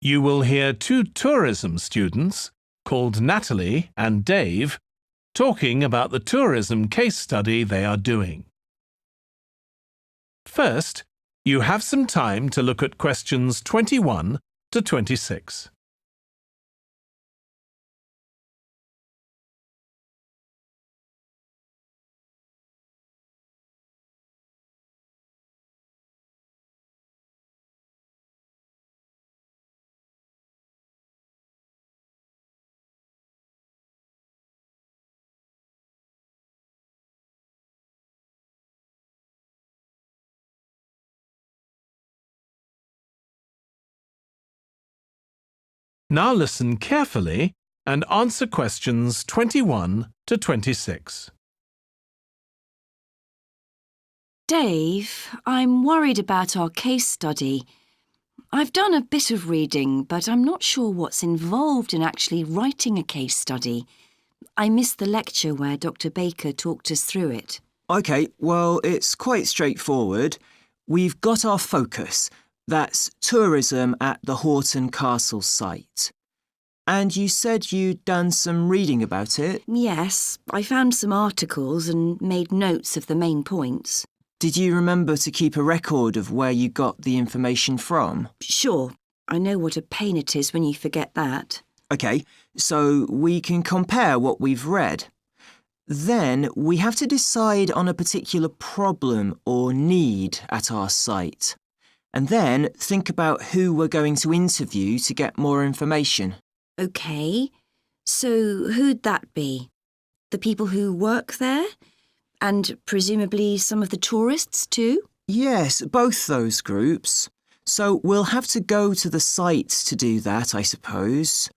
You will hear two tourism students, called Natalie and Dave, talking about the tourism case study they are doing. First, you have some time to look at questions 21 to 26. Now listen carefully and answer questions 21 to 26. Dave, I'm worried about our case study. I've done a bit of reading, but I'm not sure what's involved in actually writing a case study. I missed the lecture where Dr. Baker talked us through it. OK, well, it's quite straightforward. We've got our focus. That's tourism at the Horton Castle site. And you said you'd done some reading about it? Yes, I found some articles and made notes of the main points. Did you remember to keep a record of where you got the information from? Sure, I know what a pain it is when you forget that. OK, so we can compare what we've read. Then we have to decide on a particular problem or need at our site. And then think about who we're going to interview to get more information. OK, so who'd that be? The people who work there? And presumably some of the tourists too? Yes, both those groups. So we'll have to go to the site to do that, I suppose.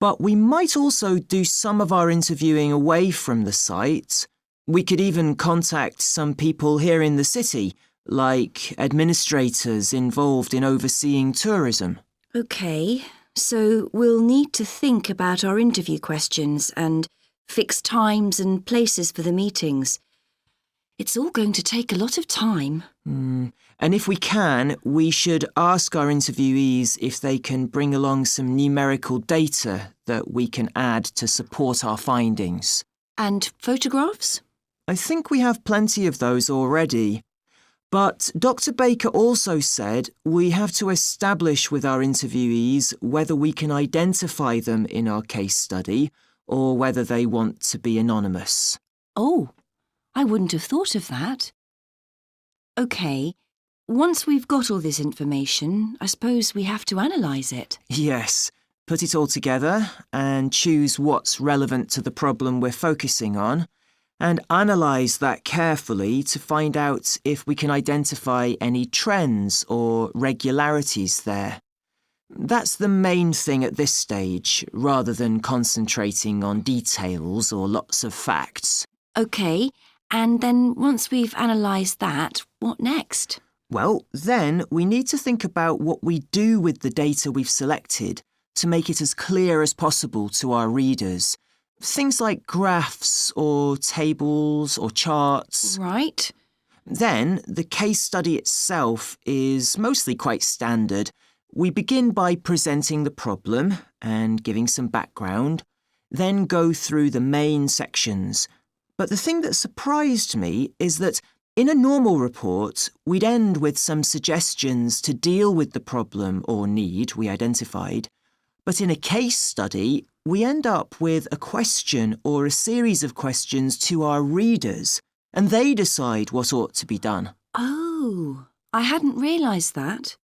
But we might also do some of our interviewing away from the site. We could even contact some people here in the city, like administrators involved in overseeing tourism. OK, so we'll need to think about our interview questions and fix times and places for the meetings. It's all going to take a lot of time. And if we can, we should ask our interviewees if they can bring along some numerical data that we can add to support our findings. And photographs? I think we have plenty of those already. But Dr. Baker also said we have to establish with our interviewees whether we can identify them in our case study or whether they want to be anonymous. Oh, I wouldn't have thought of that. OK, once we've got all this information, I suppose we have to analyse it. Yes, put it all together and choose what's relevant to the problem we're focusing on, and analyse that carefully to find out if we can identify any trends or regularities there. That's the main thing at this stage, rather than concentrating on details or lots of facts. OK, and then once we've analysed that, what next? Well, then we need to think about what we do with the data we've selected to make it as clear as possible to our readers. Things like graphs or tables or charts. Right. Then the case study itself is mostly quite standard. We begin by presenting the problem and giving some background, then go through the main sections. But the thing that surprised me is that in a normal report, we'd end with some suggestions to deal with the problem or need we identified. But in a case study, we end up with a question or a series of questions to our readers, and they decide what ought to be done. Oh, I hadn't realised that.